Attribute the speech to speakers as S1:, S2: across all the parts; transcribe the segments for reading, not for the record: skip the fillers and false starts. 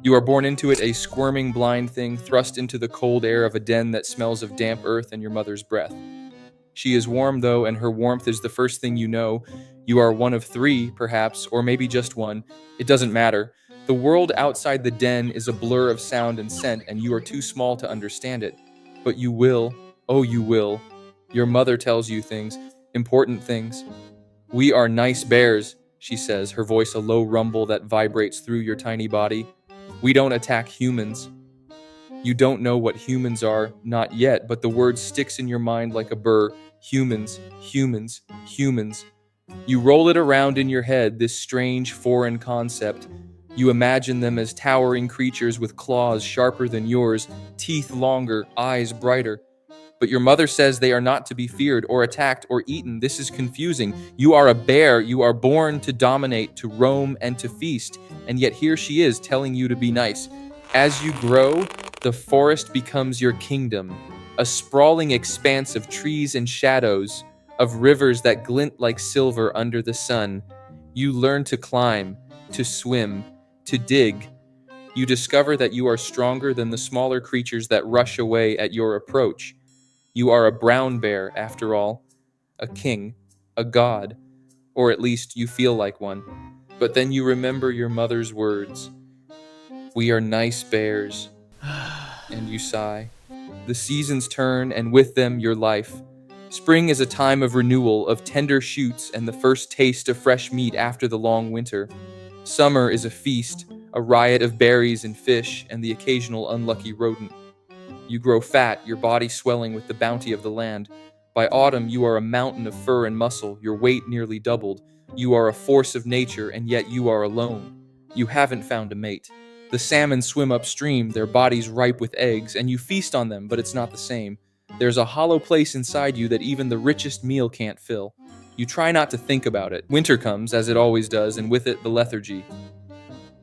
S1: You are born into it, a squirming blind thing thrust into the cold air of a den that smells of damp earth and your mother's breath. She is warm, though, and her warmth is the first thing you know. You are one of three, perhaps, or maybe just one. It doesn't matter. The world outside the den is a blur of sound and scent, and you are too small to understand it. But you will. Oh, you will. Your mother tells you things, important things. We are nice bears, she says, her voice a low rumble that vibrates through your tiny body. We don't attack humans. You don't know what humans are, not yet, but the word sticks in your mind like a burr. Humans, humans, humans. You roll it around in your head, this strange foreign concept. You imagine them as towering creatures with claws sharper than yours, teeth longer, eyes brighter. But your mother says they are not to be feared or attacked or eaten. This is confusing. You are a bear. You are born to dominate, to roam, and to feast. And yet here she is telling you to be nice. As you grow, the forest becomes your kingdom, a sprawling expanse of trees and shadows, of rivers that glint like silver under the sun. You learn to climb, to swim, to dig. You discover that you are stronger than the smaller creatures that rush away at your approach. You are a brown bear, after all, a king, a god, or at least you feel like one. But then you remember your mother's words. We are nice bears. And you sigh. The seasons turn, and with them your life. Spring is a time of renewal, of tender shoots and the first taste of fresh meat after the long winter. Summer is a feast, a riot of berries and fish and the occasional unlucky rodent. You grow fat, your body swelling with the bounty of the land. By autumn, you are a mountain of fur and muscle, your weight nearly doubled. You are a force of nature, and yet you are alone. You haven't found a mate. The salmon swim upstream, their bodies ripe with eggs, and you feast on them, but it's not the same. There's a hollow place inside you that even the richest meal can't fill. You try not to think about it. Winter comes, as it always does, and with it the lethargy.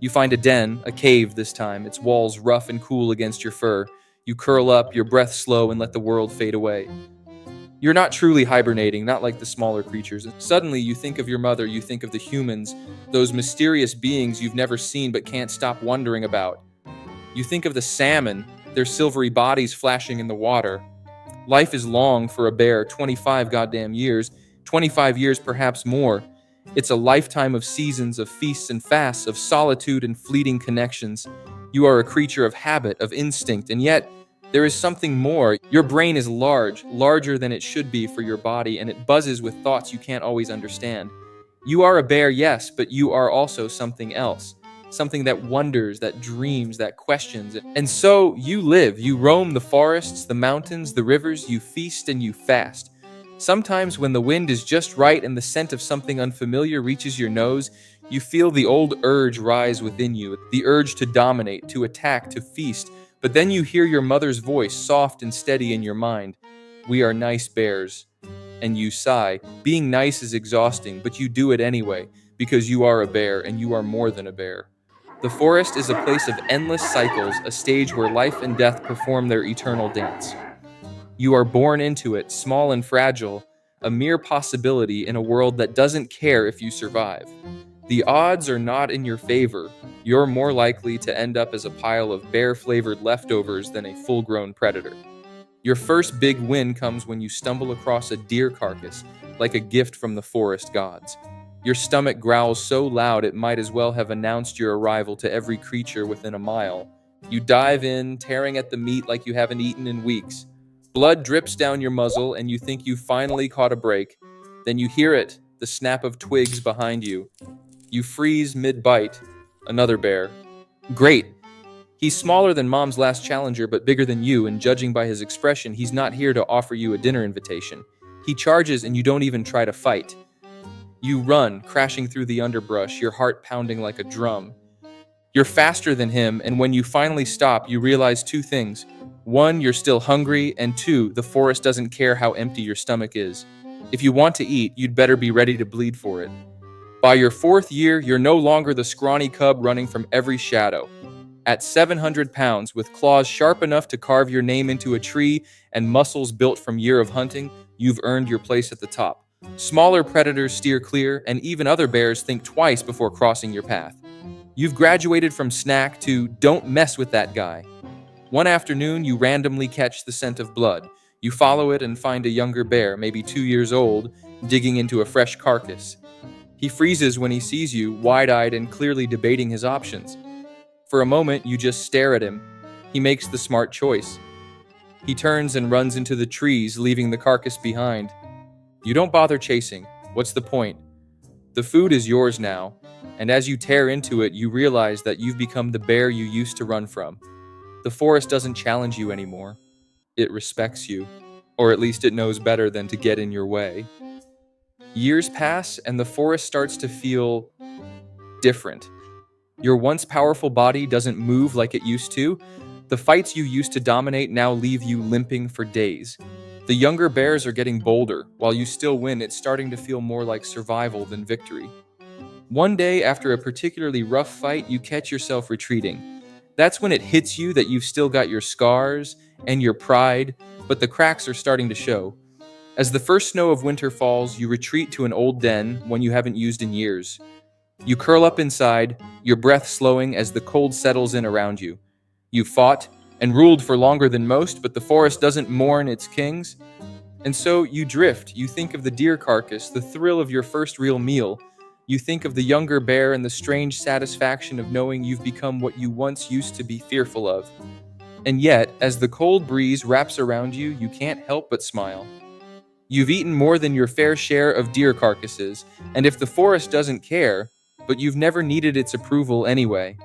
S1: You find a den, a cave this time, its walls rough and cool against your fur. You curl up, your breath slow, and let the world fade away. You're not truly hibernating, not like the smaller creatures. Suddenly, you think of your mother, you think of the humans, those mysterious beings you've never seen but can't stop wondering about. You think of the salmon, their silvery bodies flashing in the water. Life is long for a bear, 25 goddamn years, 25 years perhaps more. It's a lifetime of seasons, of feasts and fasts, of solitude and fleeting connections. You are a creature of habit, of instinct, and yet there is something more. Your brain is large, larger than it should be for your body, and it buzzes with thoughts you can't always understand. You are a bear, yes, but you are also something else. Something that wonders, that dreams, that questions. And so you live. You roam the forests, the mountains, the rivers. You feast and you fast. Sometimes when the wind is just right and the scent of something unfamiliar reaches your nose, you feel the old urge rise within you, the urge to dominate, to attack, to feast. But then you hear your mother's voice, soft and steady in your mind. We are nice bears. And you sigh. Being nice is exhausting, but you do it anyway, because you are a bear and you are more than a bear. The forest is a place of endless cycles, a stage where life and death perform their eternal dance. You are born into it, small and fragile, a mere possibility in a world that doesn't care if you survive. The odds are not in your favor. You're more likely to end up as a pile of bear-flavored leftovers than a full-grown predator. Your first big win comes when you stumble across a deer carcass, like a gift from the forest gods. Your stomach growls so loud it might as well have announced your arrival to every creature within a mile. You dive in, tearing at the meat like you haven't eaten in weeks. Blood drips down your muzzle, and you think you finally caught a break. Then you hear it, the snap of twigs behind you. You freeze mid-bite. Another bear. Great. He's smaller than Mom's last challenger, but bigger than you, and judging by his expression, he's not here to offer you a dinner invitation. He charges, and you don't even try to fight. You run, crashing through the underbrush, your heart pounding like a drum. You're faster than him, and when you finally stop, you realize two things. One, you're still hungry, and two, the forest doesn't care how empty your stomach is. If you want to eat, you'd better be ready to bleed for it. By your 4th year, you're no longer the scrawny cub running from every shadow. At 700 pounds, with claws sharp enough to carve your name into a tree and muscles built from year of hunting, you've earned your place at the top. Smaller predators steer clear, and even other bears think twice before crossing your path. You've graduated from snack to don't mess with that guy. One afternoon, you randomly catch the scent of blood. You follow it and find a younger bear, maybe 2 years old, digging into a fresh carcass. He freezes when he sees you, wide eyed and clearly debating his options. For a moment, you just stare at him. He makes the smart choice. He turns and runs into the trees, leaving the carcass behind. You don't bother chasing. What's the point? The food is yours now, and as you tear into it, you realize that you've become the bear you used to run from. The forest doesn't challenge you anymore. It respects you, or at least it knows better than to get in your way. Years pass, and the forest starts to feel different. Your once powerful body doesn't move like it used to. The fights you used to dominate now leave you limping for days. The younger bears are getting bolder. While you still win, it's starting to feel more like survival than victory. One day, after a particularly rough fight, you catch yourself retreating. That's when it hits you that you've still got your scars and your pride, but the cracks are starting to show. As the first snow of winter falls, you retreat to an old den, one you haven't used in years. You curl up inside, your breath slowing as the cold settles in around you. You fought and ruled for longer than most, but the forest doesn't mourn its kings. And so you drift. You think of the deer carcass, the thrill of your first real meal. You think of the younger bear and the strange satisfaction of knowing you've become what you once used to be fearful of. And yet, as the cold breeze wraps around you, you can't help but smile. You've eaten more than your fair share of deer carcasses, and if the forest doesn't care, but you've never needed its approval anyway.